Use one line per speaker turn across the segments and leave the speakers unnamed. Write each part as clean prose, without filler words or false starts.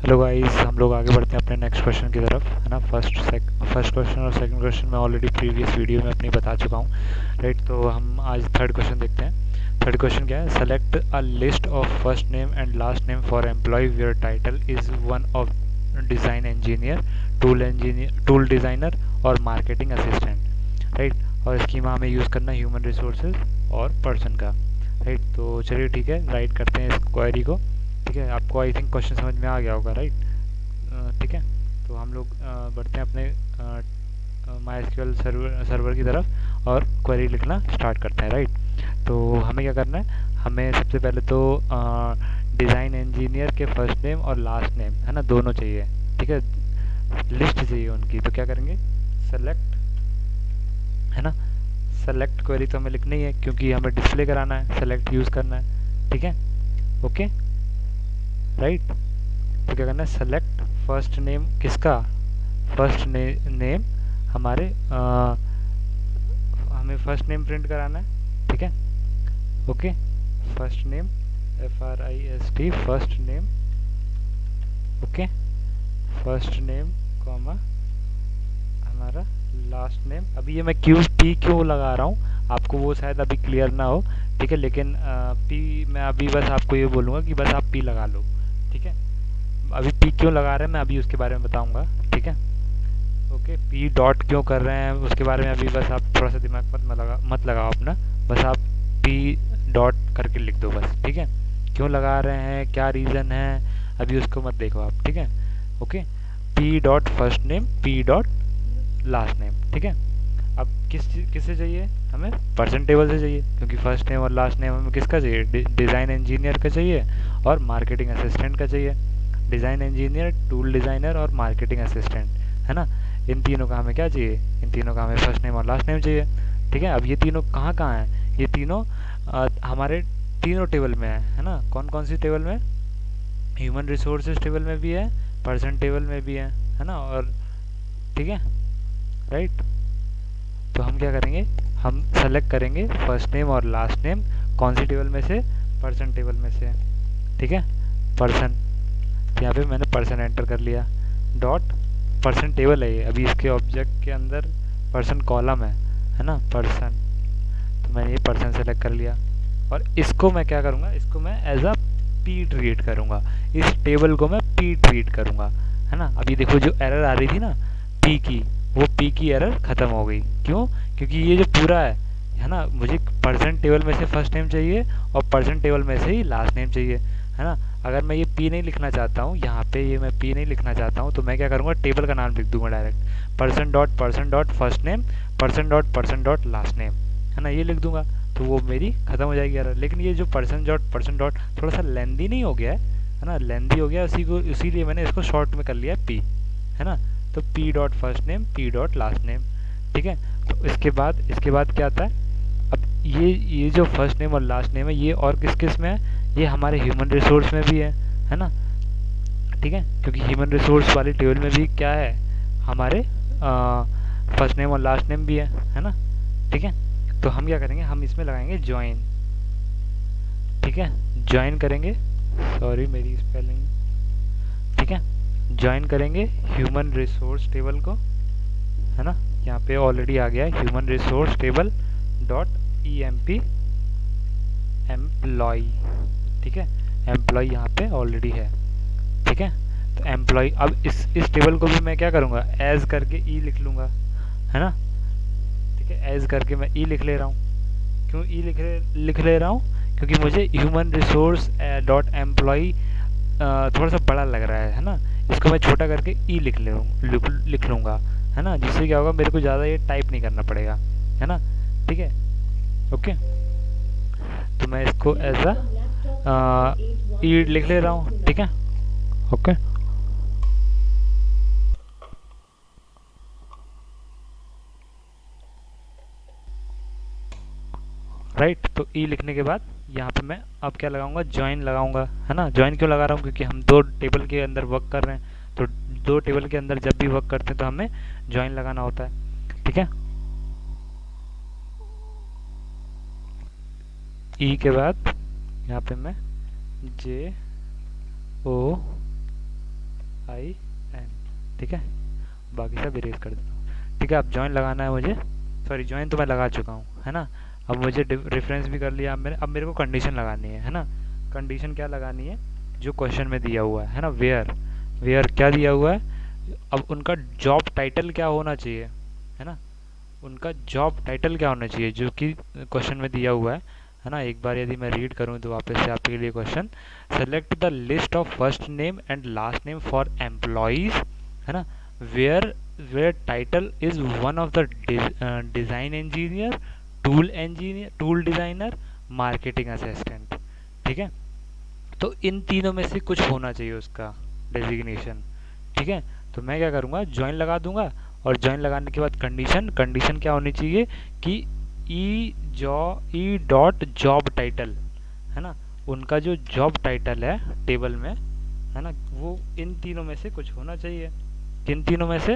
Hello guys, हम लोग आगे बढ़ते हैं अपने नेक्स्ट क्वेश्चन की तरफ, है ना। फर्स्ट क्वेश्चन और सेकंड क्वेश्चन मैं ऑलरेडी प्रीवियस वीडियो में अपनी बता चुका हूँ, राइट। तो हम आज थर्ड क्वेश्चन देखते हैं। थर्ड क्वेश्चन क्या है? Select a list of first name and last name for employ where title is one of design engineer, tool designer और मार्केटिंग असिस्टेंट, राइट। और स्कीमा हमें यूज़ करना है ह्यूमन रिसोर्सेज और पर्सन का, राइट। तो चलिए ठीक है, राइट करते हैं इस क्वेरी को। ठीक है, आपको आई थिंक क्वेश्चन समझ में आ गया होगा, राइट। ठीक है, तो हम लोग बढ़ते हैं अपने माई सर्वर की तरफ और क्वेरी लिखना स्टार्ट करते हैं, राइट। तो हमें क्या करना है? हमें सबसे पहले तो डिज़ाइन इंजीनियर के फर्स्ट नेम और लास्ट नेम, है ना, दोनों चाहिए। ठीक है, लिस्ट चाहिए उनकी। तो क्या करेंगे? सेलेक्ट, है ना। सेलेक्ट क्वेरी तो हमें लिखनी है क्योंकि हमें डिस्प्ले कराना है, सेलेक्ट यूज़ करना है। ठीक है, ओके, राइट। तो क्या करना है? सेलेक्ट फर्स्ट नेम किसका? फर्स्ट नेम हमारे हमें फर्स्ट नेम प्रिंट कराना है। ठीक है, okay. First name FRIST, first name, okay. First name comma हमारा लास्ट नेम। अभी ये मैं P क्यों लगा रहा हूँ, आपको वो शायद अभी क्लियर ना हो, ठीक है। लेकिन P मैं अभी बस आपको ये बोलूँगा कि बस आप P लगा लो, ठीक है। अभी P क्यों लगा रहे हैं मैं अभी उसके बारे में बताऊँगा, ठीक है। ओके, P डॉट क्यों कर रहे हैं उसके बारे में अभी बस आप थोड़ा सा दिमाग मत लगाओ अपना, बस आप P डॉट करके लिख दो बस, ठीक है। क्यों लगा रहे हैं, क्या रीज़न है, अभी उसको मत देखो आप, ठीक है। Okay, P dot first name, P dot last name, ठीक है। अब किससे चाहिए हमें? पर्सन टेबल से चाहिए, क्योंकि फर्स्ट नेम और लास्ट नेम हमें किसका चाहिए? डिज़ाइन इंजीनियर का चाहिए और मार्केटिंग असिस्टेंट का चाहिए। डिज़ाइन इंजीनियर, टूल डिज़ाइनर और मार्केटिंग असिस्टेंट, है ना। इन तीनों का हमें क्या चाहिए? इन तीनों का हमें फर्स्ट नेम और लास्ट नेम चाहिए, ठीक है। अब ये तीनों कहाँ कहाँ हैं? ये तीनों हमारे तीनों टेबल में है ना। कौन कौन सी टेबल में? ह्यूमन रिसोर्सेज टेबल में भी है, पर्सन टेबल में भी है ना, और ठीक है, राइट। तो हम क्या करेंगे? हम सेलेक्ट करेंगे फर्स्ट नेम और लास्ट नेम, कौन सी टेबल में से? पर्सन टेबल में से, ठीक है। पर्सन, तो यहाँ पे मैंने पर्सन एंटर कर लिया। डॉट पर्सन टेबल है ये, अभी इसके ऑब्जेक्ट के अंदर पर्सन कॉलम है ना, पर्सन। तो मैंने ये पर्सन सेलेक्ट कर लिया और इसको मैं क्या करूँगा? इसको मैं एज अ P ट्रीट करूँगा, इस टेबल को मैं P ट्रीट करूँगा, है ना। अभी देखो जो एरर आ रही थी ना P की, वो P की एरर ख़त्म हो गई। क्यों? क्योंकि ये जो पूरा है ना, मुझे पर्सन टेबल में से फर्स्ट नेम चाहिए और पर्सन टेबल में से ही लास्ट नेम चाहिए, है ना। अगर मैं ये P नहीं लिखना चाहता हूँ, यहाँ पे ये मैं P नहीं लिखना चाहता हूँ, तो मैं क्या करूँगा? टेबल का नाम लिख दूंगा direct, person dot first name, person dot last name, है ना, ये लिख दूंगा। तो वो मेरी ख़त्म हो जाएगी एरर। लेकिन ये जो पर्सन डॉट थोड़ा सा लेंदी नहीं हो गया है ना, लेंदी हो गया, इसीलिए मैंने इसको शॉर्ट में कर लिया P, है ना। तो P dot first name, P dot last name, ठीक है। तो इसके बाद क्या आता है? अब ये जो फर्स्ट नेम और लास्ट नेम है, ये और किस किस में है? ये हमारे ह्यूमन रिसोर्स में भी है ना, ठीक है। क्योंकि ह्यूमन रिसोर्स वाली टेबल में भी क्या है? हमारे फर्स्ट नेम और लास्ट नेम भी है ना, ठीक है। तो हम क्या करेंगे? हम इसमें लगाएंगे ज्वाइन, ठीक है। ज्वाइन करेंगे, सॉरी मेरी स्पेलिंग, ठीक है। ज्वाइन करेंगे ह्यूमन रिसोर्स टेबल को, है ना। यहाँ पे ऑलरेडी आ गया है human resource table dot EMP employ, ठीक है। एम्प्लॉय यहाँ पे ऑलरेडी है, ठीक है। तो एम्प्लॉय, अब इस टेबल को भी मैं क्या करूँगा? एज करके E लिख लूँगा, है ना, ठीक है। एज करके मैं E लिख ले रहा हूँ। क्यों E लिख ले रहा हूँ? क्योंकि मुझे ह्यूमन रिसोर्स डॉट एम्प्लॉय थोड़ा सा बड़ा लग रहा है ना। इसको मैं छोटा करके E लिख लूँगा, है ना, जिससे क्या होगा? मेरे को ज़्यादा ये टाइप नहीं करना पड़ेगा, है ना, ठीक है, ओके। तो मैं इसको एज अ E लिख ले रहा हूँ, ठीक है, ओके, राइट। तो E लिखने के बाद यहाँ पे मैं अब क्या लगाऊंगा? ज्वाइन लगाऊंगा, है ना। ज्वाइन क्यों लगा रहा हूँ? क्योंकि हम दो टेबल के अंदर वर्क कर रहे हैं, तो दो टेबल के अंदर जब भी वर्क करते हैं तो हमें ज्वाइन लगाना होता है, ठीक है। E के बाद यहाँ पे मैं JOIN ठीक है, बाकी सब इरेज कर देता हूँ। ठीक है, अब जॉइन लगाना है मुझे, सॉरी जॉइन तो मैं लगा चुका हूँ, है ना। अब मुझे रेफरेंस भी कर लिया, अब मेरे को कंडीशन लगानी है ना। कंडीशन क्या लगानी है, जो क्वेश्चन में दिया हुआ है ना, वेयर, वेयर क्या दिया हुआ है। अब उनका जॉब टाइटल क्या होना चाहिए, है ना, उनका जॉब टाइटल क्या होना चाहिए जो कि क्वेश्चन में दिया हुआ है ना। एक बार यदि मैं रीड करूँ तो वापस से आपके लिए question, select the list of first name and last name for employees, है ना, where where title is one of the design engineer, tool designer, marketing assistant. ठीक है, तो इन तीनों में से कुछ होना चाहिए उसका डेजिग्नेशन। ठीक है, तो मैं क्या करूँगा, ज्वाइन लगा दूंगा, और ज्वाइन लगाने के बाद कंडीशन, कंडीशन क्या होनी चाहिए कि ई डॉट जॉब टाइटल, है ना, उनका जो जॉब टाइटल है टेबल में, है ना, वो इन तीनों में से कुछ होना चाहिए। किन तीनों में से,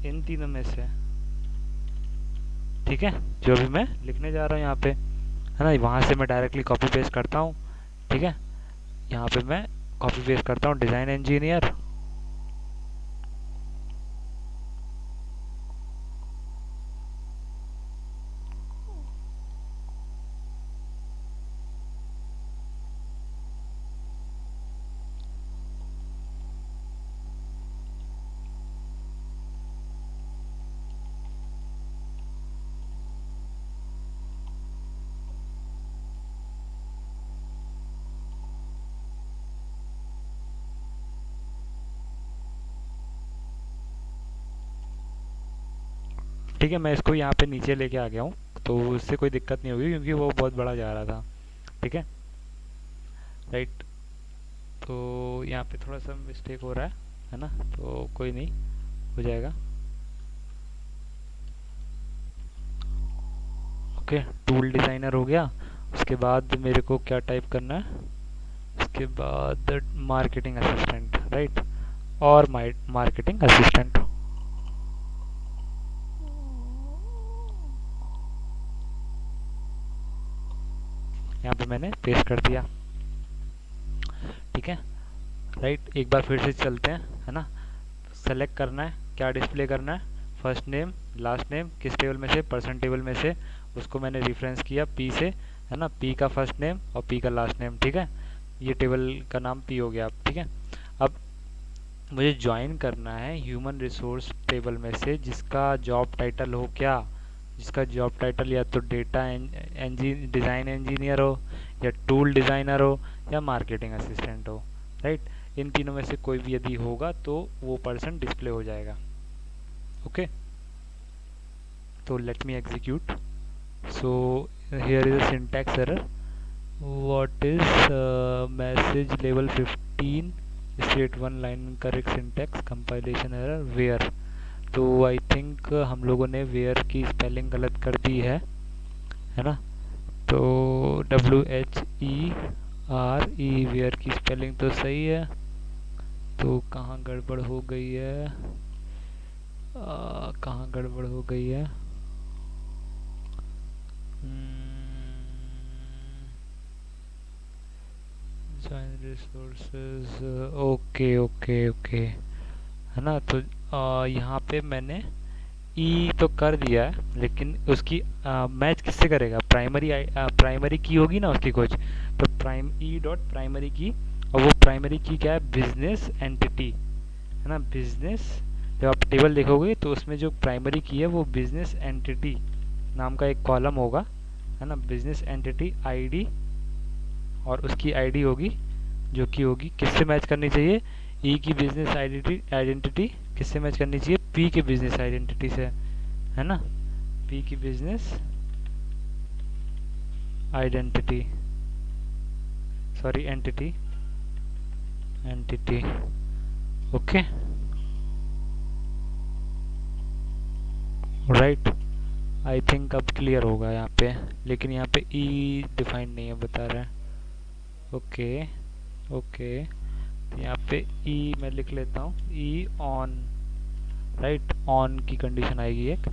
इन तीनों में से। ठीक है, जो भी मैं लिखने जा रहा हूँ यहाँ पे, है ना, वहाँ से मैं डायरेक्टली कॉपी पेस्ट करता हूँ। ठीक है, यहाँ पे मैं कॉपी पेस्ट करता हूँ डिज़ाइन इंजीनियर, ठीक है, मैं इसको यहाँ पे नीचे लेके आ गया हूँ, तो उससे कोई दिक्कत नहीं होगी क्योंकि वो बहुत बड़ा जा रहा था। ठीक है, राइट, तो यहाँ पे थोड़ा सा मिस्टेक हो रहा है ना, तो कोई नहीं, हो जाएगा। ओके, टूल डिज़ाइनर हो गया, उसके बाद मेरे को क्या टाइप करना है, उसके बाद मार्केटिंग असिस्टेंट, राइट, और मार्केटिंग असिस्टेंट। यहाँ पे मैंने पेस्ट कर दिया। ठीक है, राइट, एक बार फिर से चलते हैं, है ना। सेलेक्ट करना है, क्या डिस्प्ले करना है, फर्स्ट नेम लास्ट नेम, किस टेबल में से, पर्सन टेबल में से, उसको मैंने रेफरेंस किया पी से, है ना, पी का फर्स्ट नेम और पी का लास्ट नेम। ठीक है, ये टेबल का नाम पी हो गया। ठीक है, अब मुझे ज्वाइन करना है ह्यूमन रिसोर्स टेबल में से जिसका जॉब टाइटल हो क्या, जिसका जॉब टाइटल या तो डेटा डिज़ाइन इंजीनियर हो, या टूल डिज़ाइनर हो, या मार्केटिंग असिस्टेंट हो, राइट। इन तीनों में से कोई भी यदि होगा तो वो पर्सन डिस्प्ले हो जाएगा। ओके, तो let me execute. So here is a syntax error, what is message level 15 state 1 line correct syntax, compilation error where. तो आई थिंक हम लोगों ने वेयर की स्पेलिंग गलत कर दी है ना। तो WHERE वेयर की स्पेलिंग तो सही है, तो कहाँ गड़बड़ हो गई है, कहाँ गड़बड़ हो गई है, join resources, okay okay okay, है ना। तो यहाँ पे मैंने ई तो कर दिया है, लेकिन उसकी मैच किससे करेगा, प्राइमरी की होगी ना उसकी कुछ, तो प्राइम ई डॉट प्राइमरी की, और वो प्राइमरी की क्या है, बिजनेस एंटिटी, है ना, बिजनेस। जब आप टेबल देखोगे तो उसमें जो प्राइमरी की है वो बिजनेस एंटिटी नाम का एक कॉलम होगा, है ना, बिजनेस एंटिटी आईडी, और उसकी आईडी होगी जो कि होगी किससे मैच करनी चाहिए, ई की बिजनेस आइडेंटिटी किससे मैच करनी चाहिए, पी के बिजनेस आइडेंटिटी से, है ना, पी की business identity, sorry entity, okay, right. I think अब क्लियर होगा यहाँ पे, लेकिन यहाँ पे ई डिफाइन नहीं है बता रहा है। ओके ओके, तो यहाँ पे ई मैं लिख लेता हूँ, ई ऑन, राइट, ऑन की कंडीशन आएगी एक।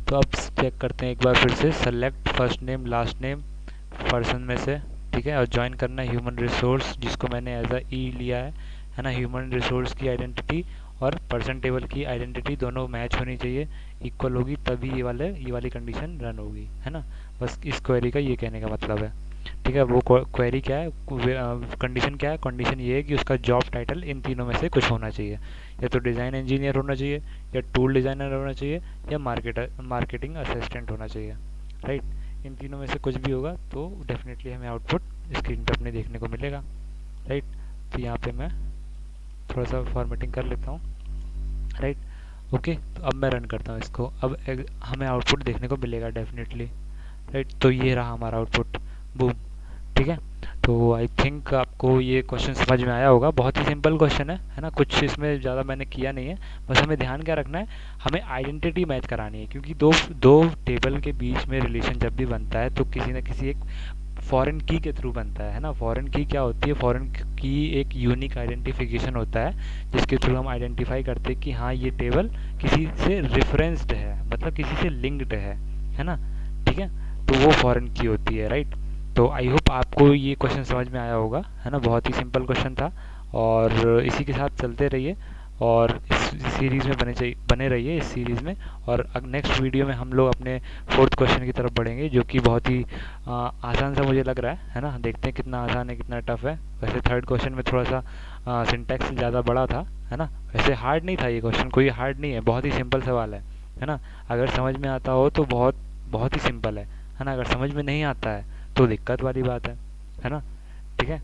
तो अब चेक करते हैं एक बार फिर से, select first name last name person में से, ठीक है, और ज्वाइन करना है ह्यूमन रिसोर्स जिसको मैंने एज अ ई लिया है ना, ह्यूमन रिसोर्स की आइडेंटिटी, और पर्सन टेबल की आइडेंटिटी दोनों मैच होनी चाहिए, इक्वल होगी, तभी ये वाली कंडीशन रन होगी, है ना। बस इस क्वेरी का ये कहने का मतलब है। ठीक है, वो क्वेरी क्या है, कंडीशन क्या है, कंडीशन ये है कि उसका जॉब टाइटल इन तीनों में से कुछ होना चाहिए, या तो डिज़ाइन इंजीनियर होना चाहिए, या टूल डिज़ाइनर होना चाहिए, या मार्केटिंग असिस्टेंट होना चाहिए, राइट। इन तीनों में से कुछ भी होगा तो डेफिनेटली हमें आउटपुट स्क्रीन पर अपने देखने को मिलेगा, राइट। तो यहाँ पे मैं थोड़ा सा फॉर्मेटिंग कर लेता हूँ, राइट। ओके, तो अब मैं रन करता हूँ इसको, अब हमें आउटपुट देखने को मिलेगा डेफिनेटली, राइट। तो ये रहा हमारा आउटपुट, बूम। ठीक है, तो आई थिंक आपको ये क्वेश्चन समझ में आया होगा, बहुत ही सिंपल क्वेश्चन है ना, कुछ इसमें ज़्यादा मैंने किया नहीं है। बस हमें ध्यान क्या रखना है, हमें आइडेंटिटी मैच करानी है, क्योंकि दो दो टेबल के बीच में रिलेशन जब भी बनता है तो किसी न किसी एक फॉरेन की के थ्रू बनता है ना। फॉरेन की क्या होती है, फॉरेन की एक यूनिक आइडेंटिफिकेशन होता है, जिसके थ्रू हम आइडेंटिफाई करते हैं कि हाँ ये टेबल किसी से रेफरेंस्ड है, मतलब किसी से लिंक्ड है ना। ठीक है, तो वो फॉरेन की होती है, राइट। तो आई होप आपको ये क्वेश्चन समझ में आया होगा, है ना, बहुत ही सिंपल क्वेश्चन था। और इसी के साथ चलते रहिए, और इस सीरीज़ में बने रहिए इस सीरीज़ में। और नेक्स्ट वीडियो में हम लोग अपने फोर्थ क्वेश्चन की तरफ बढ़ेंगे, जो कि बहुत ही आसान सा मुझे लग रहा है ना। देखते हैं कितना आसान है कितना टफ है। वैसे थर्ड क्वेश्चन में थोड़ा सा सिंटैक्स ज़्यादा बड़ा था, है ना। वैसे हार्ड नहीं था ये क्वेश्चन, कोई हार्ड नहीं है, बहुत ही सिंपल सवाल है ना। अगर समझ में आता हो तो बहुत बहुत ही सिंपल है ना। अगर समझ में नहीं आता है तो दिक्कत वाली बात है ना। ठीक है,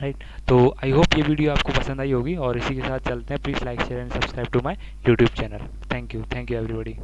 राइट। तो आई होप ये वीडियो आपको पसंद आई होगी, और इसी के साथ चलते हैं। Please like share and subscribe to my YouTube channel. Thank you everybody.